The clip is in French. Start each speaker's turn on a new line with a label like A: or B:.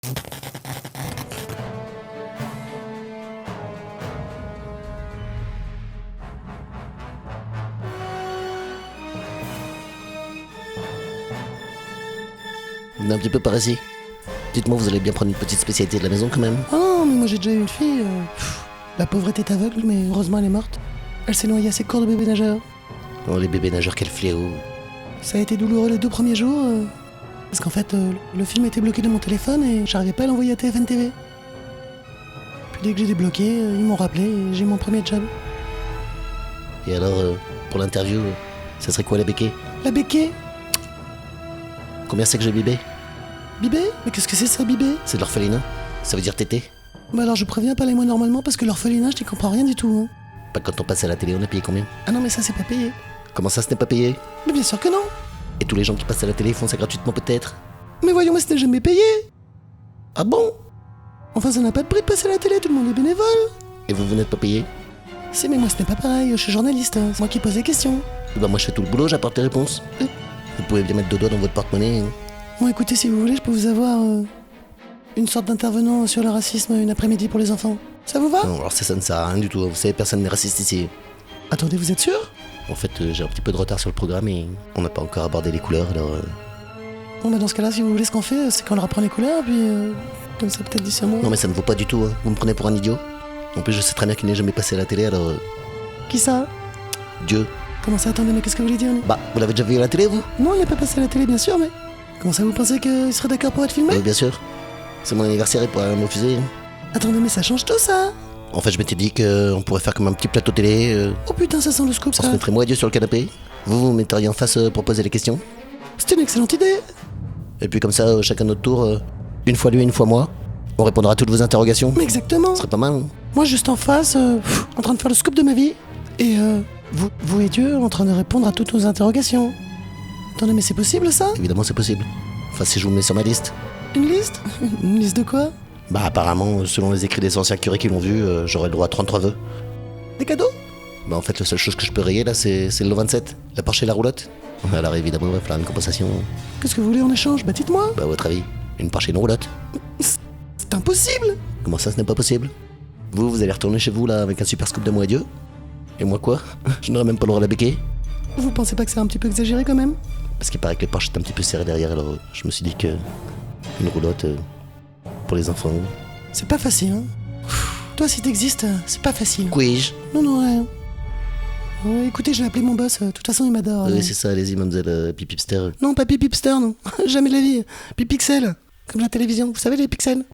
A: Venez un petit peu par ici. Dites-moi, vous allez bien prendre une petite spécialité de la maison quand même?
B: Oh non, mais moi j'ai déjà eu une fille. La pauvre était aveugle, mais heureusement elle est morte. Elle s'est noyée à ses cours de bébé nageur.
A: Oh, les bébés nageurs, quel fléau.
B: Ça a été douloureux les 2 premiers jours. Parce qu'en fait, le film était bloqué de mon téléphone et j'arrivais pas à l'envoyer à TFN TV. Puis dès que j'ai débloqué, ils m'ont rappelé et j'ai eu mon premier job.
A: Et alors, pour l'interview, ça serait quoi la béquée?
B: La béquée?
A: Combien c'est que j'ai bibé?
B: Bibé? Mais qu'est-ce que c'est ça, bibé?
A: C'est de l'orphelinat? Ça veut dire tété?
B: Bah alors je préviens, parlez-moi normalement parce que l'orphelinat, je n'y comprends rien du tout. Hein.
A: Pas quand on passe à la télé, on a payé combien?
B: Ah non, mais ça c'est pas payé.
A: Comment ça, ce n'est pas payé?
B: Mais bien sûr que non.
A: Et tous les gens qui passent à la télé font ça gratuitement peut-être?
B: Mais voyons, moi ce n'est jamais payé.
A: Ah bon?
B: Enfin, ça n'a pas de prix de passer à la télé, tout le monde est bénévole.
A: Et vous n'êtes pas payé?
B: Si, mais moi ce n'est pas pareil, je suis journaliste, c'est moi qui pose les questions.
A: Bah moi je fais tout le boulot, j'apporte les réponses. Vous pouvez bien mettre 2 doigts dans votre porte-monnaie.
B: Bon, écoutez, si vous voulez, je peux vous avoir une sorte d'intervenant sur le racisme une après-midi pour les enfants. Ça vous va?
A: Non, alors ça ne sert à rien du tout. Vous savez, personne n'est raciste ici.
B: Attendez, vous êtes sûr?
A: En fait, j'ai un petit peu de retard sur le programme et on n'a pas encore abordé les couleurs, alors...
B: Bon, bah dans ce cas-là, si vous voulez, ce qu'on fait, c'est qu'on leur apprend les couleurs, puis comme ça, peut-être d'ici un mois.
A: Non mais ça ne vaut pas du tout, hein. Vous me prenez pour un idiot. En plus, je sais très bien qu'il n'est jamais passé à la télé, alors...
B: Qui ça?
A: Dieu.
B: Comment ça? Attendez, mais qu'est-ce que vous voulez dire?
A: Bah, vous l'avez déjà vu à la télé, vous?
B: Non, il n'est pas passé à la télé, bien sûr, mais... Comment ça, vous pensez qu'il serait d'accord pour être filmé?
A: Bien sûr. C'est mon anniversaire, il pourrait me refuser.
B: Attendez, mais ça change tout, ça!
A: En fait, je m'étais dit qu'on pourrait faire comme un petit plateau télé.
B: Oh putain, ça sent le scoop,
A: On se
B: ça!
A: mettrait moi et Dieu sur le canapé. Vous metteriez en face pour poser les questions.
B: C'est une excellente idée!
A: Et puis comme ça, chacun notre tour, une fois lui, une fois moi, on répondra à toutes vos interrogations.
B: Mais exactement!
A: Ce serait pas mal. Hein.
B: Moi, juste en face, en train de faire le scoop de ma vie, et vous et Dieu en train de répondre à toutes nos interrogations. Attendez, mais c'est possible, ça?
A: Évidemment, c'est possible. Enfin, si je vous mets sur ma liste.
B: Une liste? Une liste de quoi?
A: Bah apparemment, selon les écrits des anciens curés qui l'ont vu, j'aurais le droit à 33 vœux.
B: Des cadeaux?
A: Bah en fait, la seule chose que je peux rayer là, c'est le lot 27, la Porsche et la roulotte. Alors évidemment, il va falloir une compensation.
B: Qu'est-ce que vous voulez en échange? Bah dites-moi!
A: Bah à votre avis, une Porsche et une roulotte.
B: C'est impossible!
A: Comment ça, ce n'est pas possible? Vous allez retourner chez vous là avec un super scoop de moi et Dieu? Et moi quoi? Je n'aurai même pas le droit à la béquille?
B: Vous pensez pas que c'est un petit peu exagéré quand même?
A: Parce qu'il paraît que les Porsche est un petit peu serré derrière, alors je me suis dit que une roulotte pour les enfants.
B: C'est pas facile, hein? Toi, si t'existes, c'est pas facile.
A: Puis-je?
B: Non, non, rien. Écoutez, je vais appeler mon boss, de toute façon il m'adore.
A: Oui, c'est ça, allez-y, mademoiselle Pipipster.
B: Non, pas Pipipster, non. Jamais de la vie. Pipixel. Comme la télévision, vous savez les pixels?